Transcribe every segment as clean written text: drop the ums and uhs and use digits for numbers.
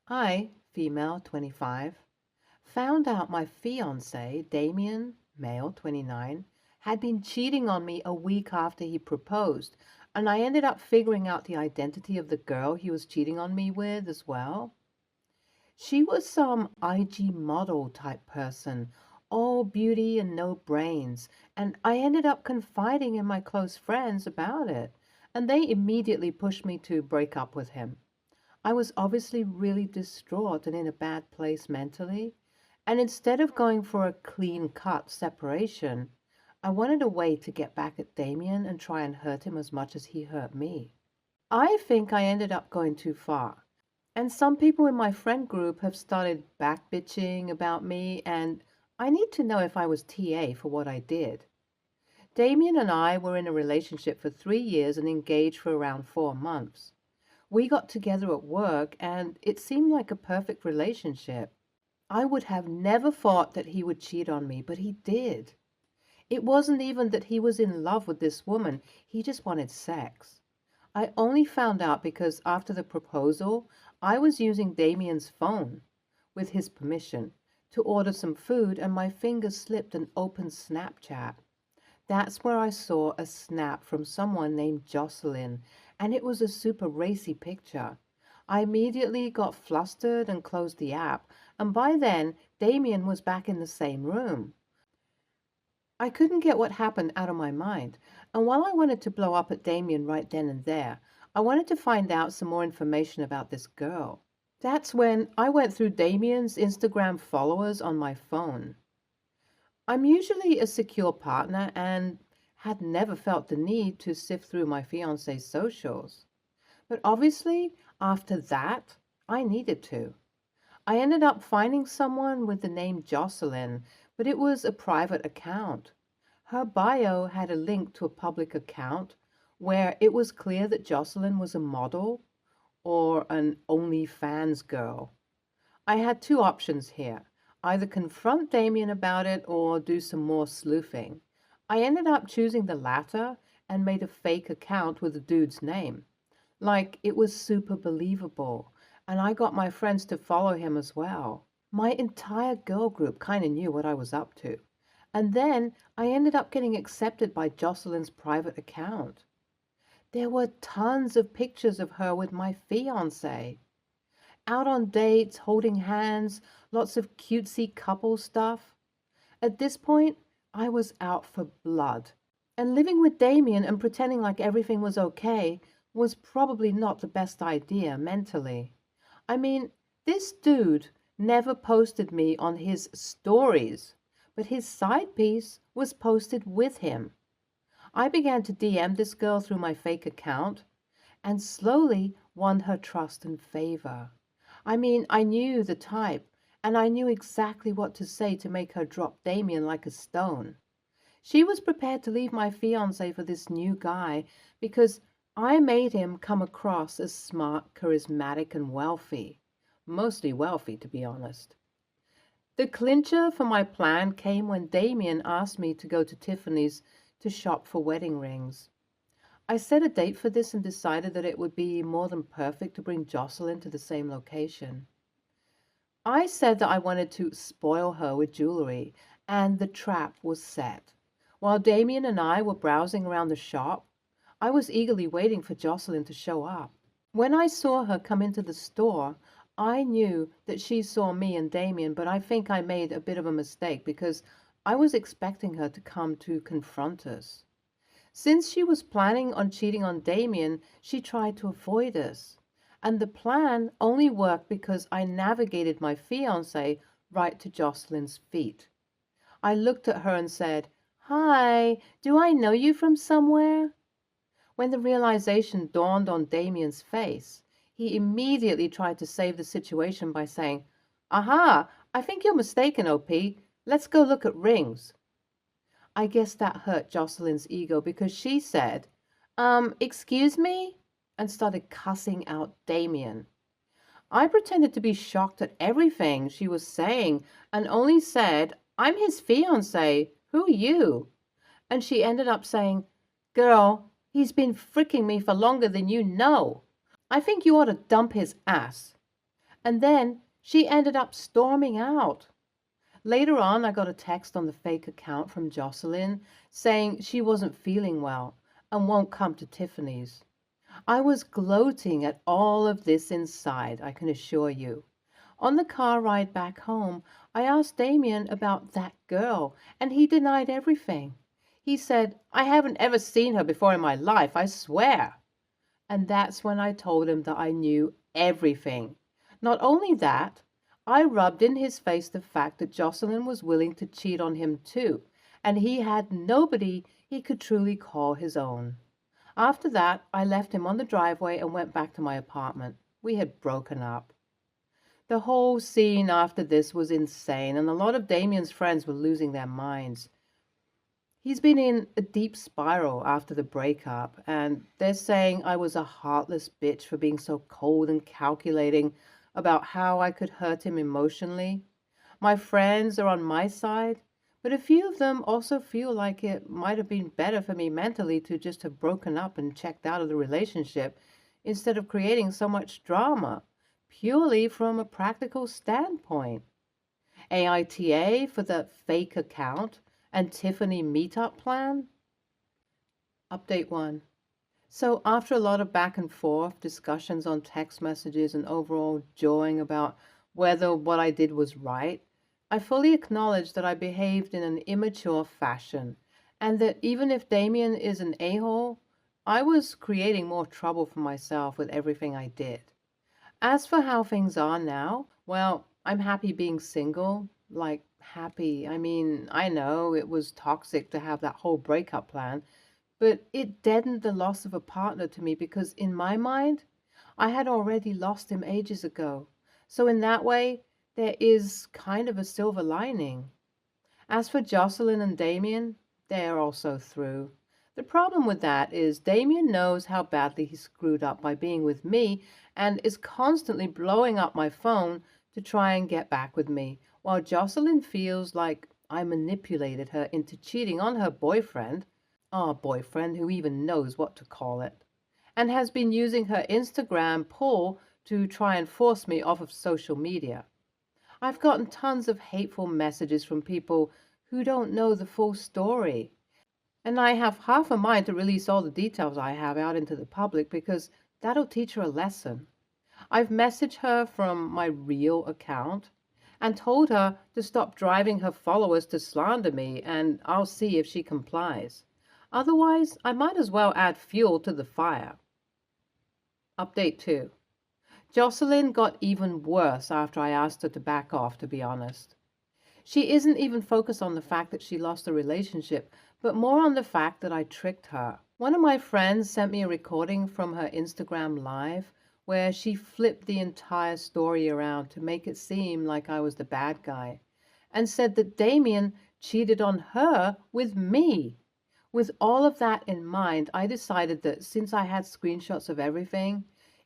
I, female 25, found out my fiancé, Damian, male 29, had been cheating on me a week after he proposed, and I ended up figuring out the identity of the girl he was cheating on me with as well. She was some IG model type person, all beauty and no brains, and I ended up confiding in my close friends about it, and they immediately pushed me to break up with him. I was obviously really distraught and in a bad place mentally, and instead of going for a clean cut separation, I wanted a way to get back at Damien and try and hurt him as much as he hurt me. I think I ended up going too far. And some people in my friend group have started back bitching about me, and I need to know if I was TA for what I did. Damien and I were in a relationship for 3 years and engaged for around 4 months. We got together at work, and it seemed like a perfect relationship. I would have never thought that he would cheat on me, but he did. It wasn't even that he was in love with this woman, he just wanted sex. I only found out because after the proposal, I was using Damien's phone, with his permission, to order some food, and my fingers slipped and opened Snapchat. That's where I saw a snap from someone named Jocelyn, and it was a super racy picture. I immediately got flustered and closed the app, and by then, Damien was back in the same room. I couldn't get what happened out of my mind, and while I wanted to blow up at Damien right then and there, I wanted to find out some more information about this girl. That's when I went through Damien's Instagram followers on my phone. I'm usually a secure partner and had never felt the need to sift through my fiance's socials. But obviously, after that, I needed to. I ended up finding someone with the name Jocelyn, but it was a private account. Her bio had a link to a public account where it was clear that Jocelyn was a model or an OnlyFans girl. I had two options here: either confront Damien about it or do some more sleuthing. I ended up choosing the latter and made a fake account with the dude's name. Like, it was super believable, and I got my friends to follow him as well. My entire girl group kind of knew what I was up to. And then I ended up getting accepted by Jocelyn's private account. There were tons of pictures of her with my fiance, out on dates, holding hands, lots of cutesy couple stuff. At this point, I was out for blood. And living with Damien and pretending like everything was okay was probably not the best idea mentally. I mean, this dude never posted me on his stories, but his side piece was posted with him. I began to DM this girl through my fake account and slowly won her trust and favor. I mean, I knew the type, and I knew exactly what to say to make her drop Damien like a stone. She was prepared to leave my fiance for this new guy because I made him come across as smart, charismatic, and wealthy. Mostly wealthy, to be honest. The clincher for my plan came when Damien asked me to go to Tiffany's to shop for wedding rings. I set a date for this and decided that it would be more than perfect to bring Jocelyn to the same location. I said that I wanted to spoil her with jewelry, and the trap was set. While Damien and I were browsing around the shop, I was eagerly waiting for Jocelyn to show up. When I saw her come into the store, I knew that she saw me and Damien, but I think I made a bit of a mistake because I was expecting her to come to confront us. Since she was planning on cheating on Damien, she tried to avoid us. And the plan only worked because I navigated my fiance right to Jocelyn's feet. I looked at her and said, "Hi, do I know you from somewhere?" When the realization dawned on Damien's face, he immediately tried to save the situation by saying, "Aha, I think you're mistaken, OP. Let's go look at rings." I guess that hurt Jocelyn's ego because she said, excuse me? And started cussing out Damien. I pretended to be shocked at everything she was saying and only said, "I'm his fiance. Who are you?" And she ended up saying, "Girl, he's been fricking me for longer than you know. I think you ought to dump his ass." And then she ended up storming out. Later on, I got a text on the fake account from Jocelyn saying she wasn't feeling well and won't come to Tiffany's. I was gloating at all of this inside, I can assure you. On the car ride back home, I asked Damian about that girl, and he denied everything. He said, I haven't ever seen her before in my life, I swear. And that's when I told him that I knew everything. Not only that, I rubbed in his face the fact that Jocelyn was willing to cheat on him too, and he had nobody he could truly call his own. After that, I left him on the driveway and went back to my apartment. We had broken up. The whole scene after this was insane, and a lot of Damien's friends were losing their minds. He's been in a deep spiral after the breakup, and they're saying I was a heartless bitch for being so cold and calculating about how I could hurt him emotionally. My friends are on my side, but a few of them also feel like it might have been better for me mentally to just have broken up and checked out of the relationship instead of creating so much drama, purely from a practical standpoint. AITA for the fake account and Tiffany meetup plan? Update 1. So, after a lot of back and forth, discussions on text messages, and overall jawing about whether what I did was right, I fully acknowledge that I behaved in an immature fashion, and that even if Damien is an a hole, I was creating more trouble for myself with everything I did. As for how things are now, well, I'm happy being single. Like, happy. I mean, I know it was toxic to have that whole breakup plan, but it deadened the loss of a partner to me because, in my mind, I had already lost him ages ago. So, in that way, there is kind of a silver lining. As for Jocelyn and Damien, they are also through. The problem with that is Damien knows how badly he screwed up by being with me and is constantly blowing up my phone to try and get back with me, while Jocelyn feels like I manipulated her into cheating on her boyfriend, our boyfriend who even knows what to call it, and has been using her Instagram pull to try and force me off of social media. I've gotten tons of hateful messages from people who don't know the full story. And I have half a mind to release all the details I have out into the public because that'll teach her a lesson. I've messaged her from my real account and told her to stop driving her followers to slander me, and I'll see if she complies. Otherwise, I might as well add fuel to the fire. Update 2. Jocelyn got even worse after I asked her to back off, to be honest. She isn't even focused on the fact that she lost the relationship, but more on the fact that I tricked her. One of my friends sent me a recording from her Instagram live where she flipped the entire story around to make it seem like I was the bad guy and said that Damien cheated on her with me. With all of that in mind, I decided that since I had screenshots of everything,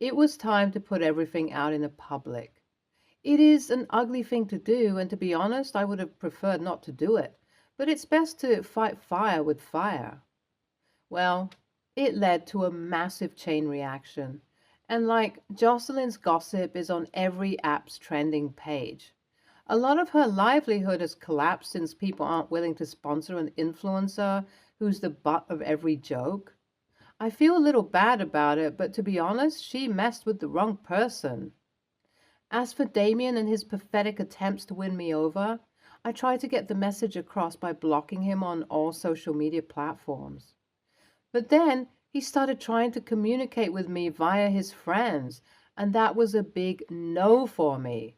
it was time to put everything out in the public. It is an ugly thing to do, and to be honest, I would have preferred not to do it, but it's best to fight fire with fire. Well, it led to a massive chain reaction, and like Jocelyn's gossip is on every app's trending page. A lot of her livelihood has collapsed since people aren't willing to sponsor an influencer who's the butt of every joke. I feel a little bad about it, but to be honest, she messed with the wrong person. As for Damien and his pathetic attempts to win me over, I tried to get the message across by blocking him on all social media platforms. But then he started trying to communicate with me via his friends, and that was a big no for me.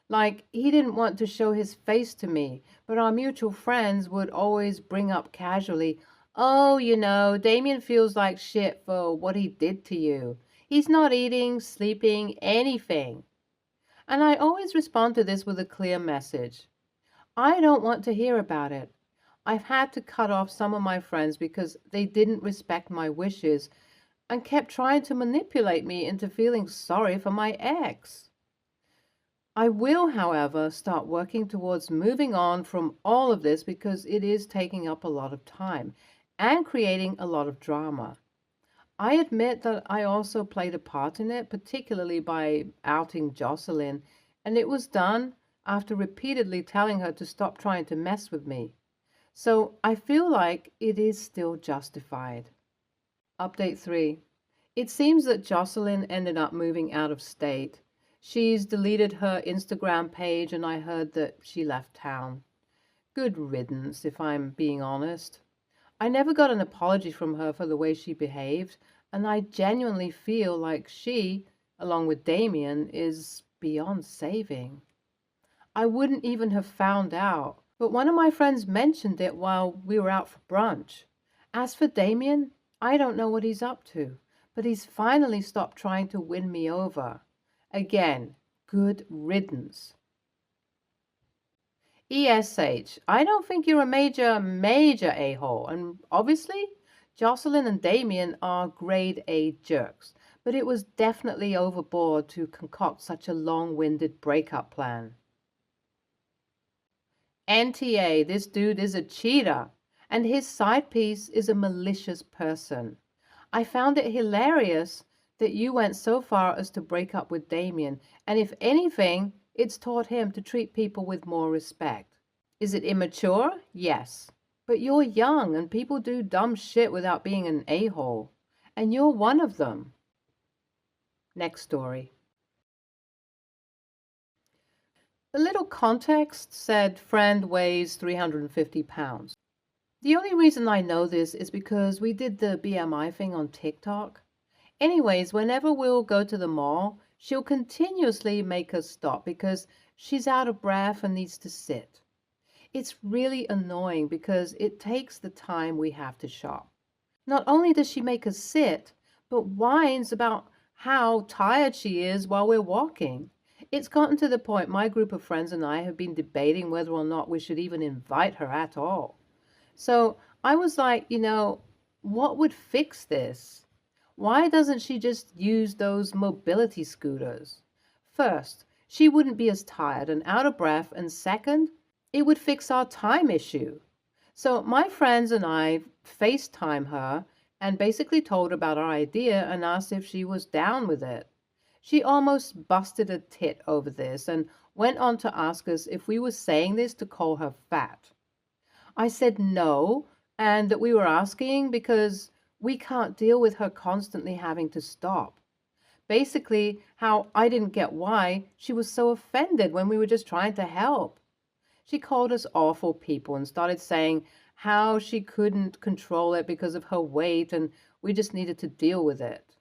Like, he didn't want to show his face to me, but our mutual friends would always bring up casually, oh, Damien feels like shit for what he did to you. He's not eating, sleeping, anything. And I always respond to this with a clear message. I don't want to hear about it. I've had to cut off some of my friends because they didn't respect my wishes and kept trying to manipulate me into feeling sorry for my ex. I will, however, start working towards moving on from all of this because it is taking up a lot of time and creating a lot of drama. I admit that I also played a part in it, particularly by outing Jocelyn, and it was done after repeatedly telling her to stop trying to mess with me. So I feel like it is still justified. Update 3. It seems that Jocelyn ended up moving out of state. She's deleted her Instagram page, and I heard that she left town. Good riddance, if I'm being honest. I never got an apology from her for the way she behaved, and I genuinely feel like she, along with Damian, is beyond saving. I wouldn't even have found out, but one of my friends mentioned it while we were out for brunch. As for Damian, I don't know what he's up to, but he's finally stopped trying to win me over. Again, good riddance. ESH, I don't think you're a major a-hole, and obviously, Jocelyn and Damien are grade A jerks, but it was definitely overboard to concoct such a long-winded breakup plan. NTA, this dude is a cheater, and his side piece is a malicious person. I found it hilarious that you went so far as to break up with Damien, and if anything, it's taught him to treat people with more respect. Is it immature? Yes. But you're young, and people do dumb shit without being an a-hole. And you're one of them. Next story. A little context said friend weighs 350 pounds. The only reason I know this is because we did the BMI thing on TikTok. Anyways, whenever we'll go to the mall, she'll continuously make us stop because she's out of breath and needs to sit. It's really annoying because it takes the time we have to shop. Not only does she make us sit, but whines about how tired she is while we're walking. It's gotten to the point my group of friends and I have been debating whether or not we should even invite her at all. So I was like, what would fix this? Why doesn't she just use those mobility scooters? First, she wouldn't be as tired and out of breath, and second, it would fix our time issue. So my friends and I FaceTime her and basically told about our idea and asked if she was down with it. She almost busted a tit over this and went on to ask us if we were saying this to call her fat. I said no, and that we were asking because we can't deal with her constantly having to stop. Basically, how I didn't get why she was so offended when we were just trying to help. She called us awful people and started saying how she couldn't control it because of her weight and we just needed to deal with it.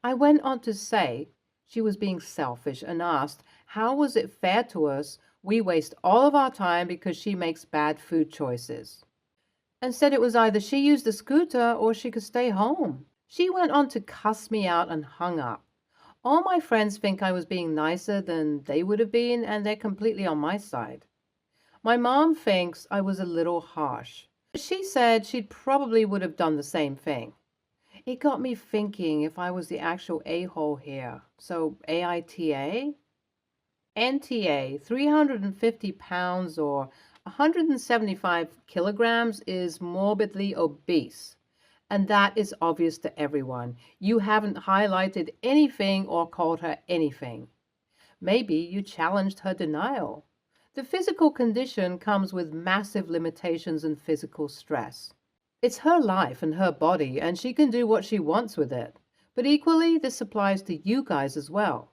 I went on to say she was being selfish and asked how was it fair to us we waste all of our time because she makes bad food choices. And said it was either she used the scooter or she could stay home. She went on to cuss me out and hung up. All my friends think I was being nicer than they would have been, and they're completely on my side. My mom thinks I was a little harsh. She said she probably would have done the same thing. It got me thinking if I was the actual a-hole here. So AITA? NTA, 350 pounds or 175 kilograms is morbidly obese. And that is obvious to everyone. You haven't highlighted anything or called her anything. Maybe you challenged her denial. The physical condition comes with massive limitations and physical stress. It's her life and her body, and she can do what she wants with it. But equally, this applies to you guys as well.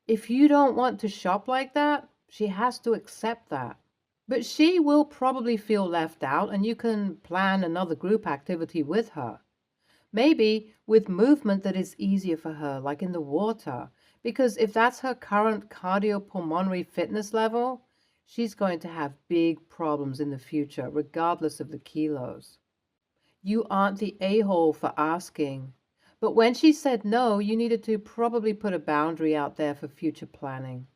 If you don't want to shop like that, she has to accept that. But she will probably feel left out, and you can plan another group activity with her. Maybe with movement that is easier for her, like in the water, because if that's her current cardiopulmonary fitness level, she's going to have big problems in the future, regardless of the kilos. You aren't the a-hole for asking. But when she said no, you needed to probably put a boundary out there for future planning.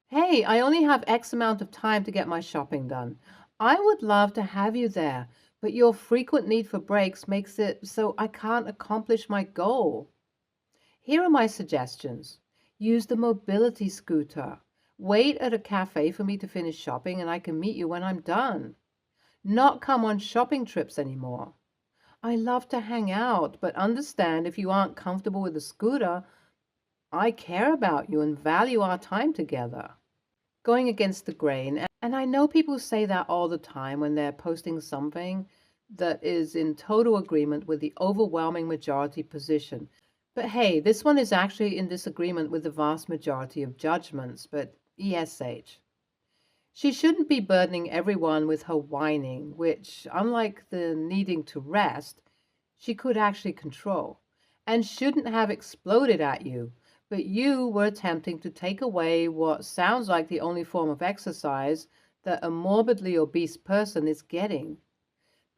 Hey, I only have X amount of time to get my shopping done. I would love to have you there, but your frequent need for breaks makes it so I can't accomplish my goal. Here are my suggestions. Use the mobility scooter. Wait at a cafe for me to finish shopping and I can meet you when I'm done. Not come on shopping trips anymore. I love to hang out, but understand if you aren't comfortable with the scooter, I care about you and value our time together. Going against the grain. And I know people say that all the time when they're posting something that is in total agreement with the overwhelming majority position. But hey, this one is actually in disagreement with the vast majority of judgments, but ESH. She shouldn't be burdening everyone with her whining, which, unlike the needing to rest, she could actually control, and shouldn't have exploded at you. But you were attempting to take away what sounds like the only form of exercise that a morbidly obese person is getting.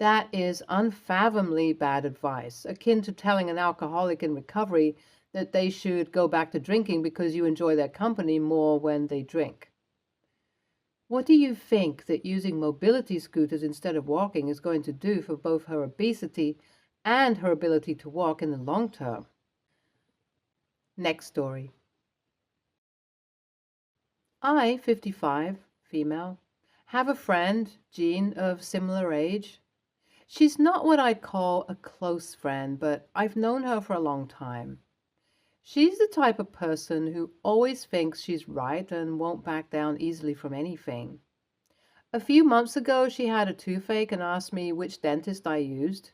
That is unfathomably bad advice, akin to telling an alcoholic in recovery that they should go back to drinking because you enjoy their company more when they drink. What do you think that using mobility scooters instead of walking is going to do for both her obesity and her ability to walk in the long term? Next story. I, 55, female, have a friend, Jean, of similar age. She's not what I'd call a close friend, but I've known her for a long time. She's the type of person who always thinks she's right and won't back down easily from anything. A few months ago, she had a toothache and asked me which dentist I used.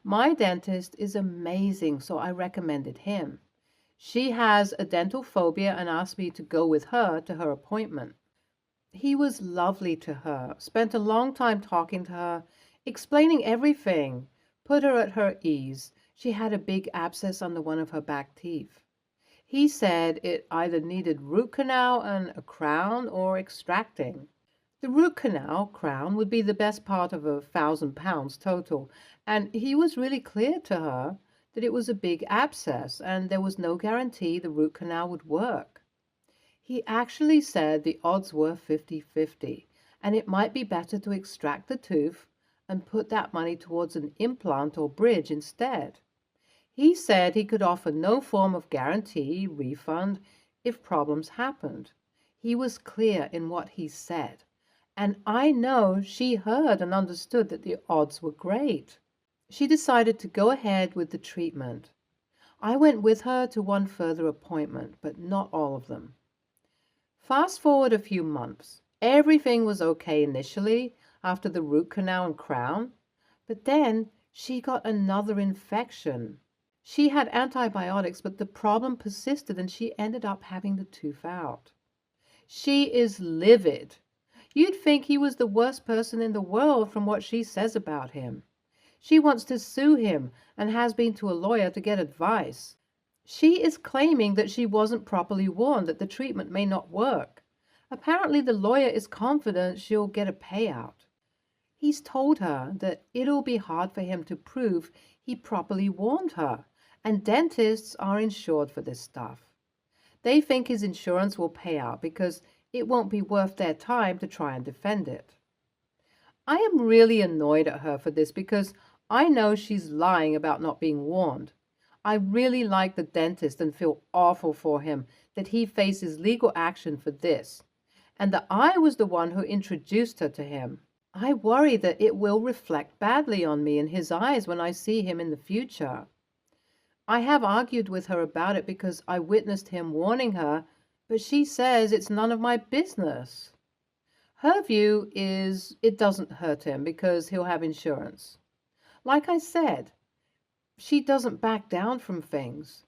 My dentist is amazing, so I recommended him. She has a dental phobia and asked me to go with her to her appointment. He was lovely to her, spent a long time talking to her, explaining everything, put her at her ease. She had a big abscess under one of her back teeth. He said it either needed root canal and a crown or extracting. The root canal crown would be the best part of £1,000 total, and he was really clear to her that it was a big abscess and there was no guarantee the root canal would work. He actually said the odds were 50-50, and it might be better to extract the tooth and put that money towards an implant or bridge instead. He said he could offer no form of guarantee, refund, if problems happened. He was clear in what he said. And I know she heard and understood that the odds were great. She decided to go ahead with the treatment. I went with her to one further appointment, but not all of them. Fast forward a few months. Everything was okay initially after the root canal and crown, but then she got another infection. She had antibiotics, but the problem persisted and she ended up having the tooth out. She is livid. You'd think he was the worst person in the world from what she says about him. She wants to sue him and has been to a lawyer to get advice. She is claiming that she wasn't properly warned that the treatment may not work. Apparently the lawyer is confident she'll get a payout. He's told her that it'll be hard for him to prove he properly warned her, and dentists are insured for this stuff. They think his insurance will pay out because it won't be worth their time to try and defend it. I am really annoyed at her for this because I know she's lying about not being warned. I really like the dentist and feel awful for him that he faces legal action for this, and that I was the one who introduced her to him. I worry that it will reflect badly on me in his eyes when I see him in the future. I have argued with her about it because I witnessed him warning her, but she says it's none of my business. Her view is it doesn't hurt him because he'll have insurance. Like I said, she doesn't back down from things.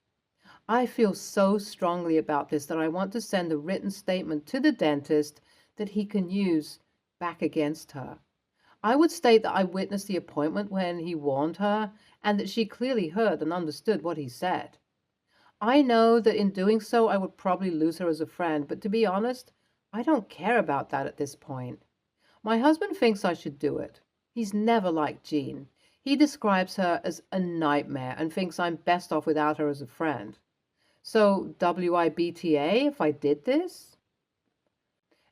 I feel so strongly about this that I want to send a written statement to the dentist that he can use back against her. I would state that I witnessed the appointment when he warned her and that she clearly heard and understood what he said. I know that in doing so I would probably lose her as a friend, but to be honest, I don't care about that at this point. My husband thinks I should do it. He's never liked Jean. He describes her as a nightmare and thinks I'm best off without her as a friend. So, WIBTA if I did this?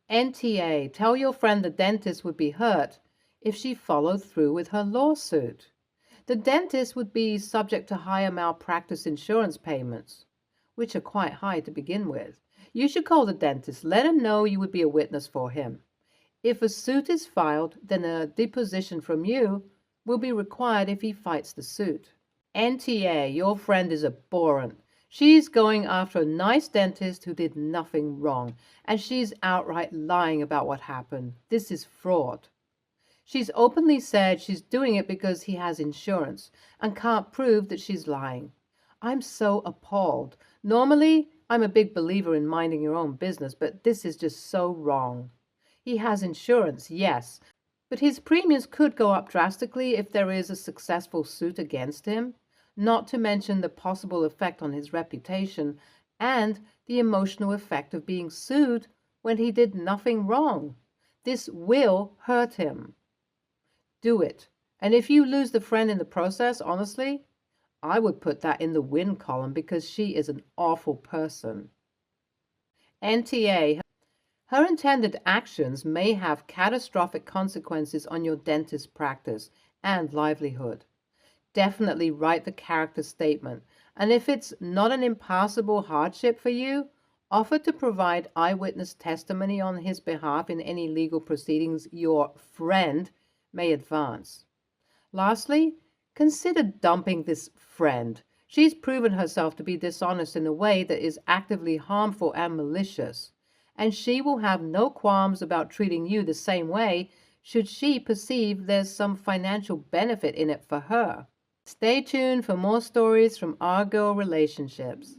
NTA, tell your friend the dentist would be hurt if she followed through with her lawsuit. The dentist would be subject to higher malpractice insurance payments, which are quite high to begin with. You should call the dentist. Let him know you would be a witness for him. If a suit is filed, then a deposition from you will be required if he fights the suit. NTA, your friend is abhorrent. She's going after a nice dentist who did nothing wrong, and she's outright lying about what happened. This is fraud. She's openly said she's doing it because he has insurance and can't prove that she's lying. I'm so appalled. Normally, I'm a big believer in minding your own business, but this is just so wrong. He has insurance, yes, but his premiums could go up drastically if there is a successful suit against him, not to mention the possible effect on his reputation and the emotional effect of being sued when he did nothing wrong. This will hurt him. Do it. And if you lose the friend in the process, honestly, I would put that in the win column because she is an awful person. NTA. Her intended actions may have catastrophic consequences on your dentist's practice and livelihood. Definitely write the character statement. And if it's not an impassable hardship for you, offer to provide eyewitness testimony on his behalf in any legal proceedings your friend may advance. Lastly, consider dumping this friend. She's proven herself to be dishonest in a way that is actively harmful and malicious, and she will have no qualms about treating you the same way should she perceive there's some financial benefit in it for her. Stay tuned for more stories from our girl relationships.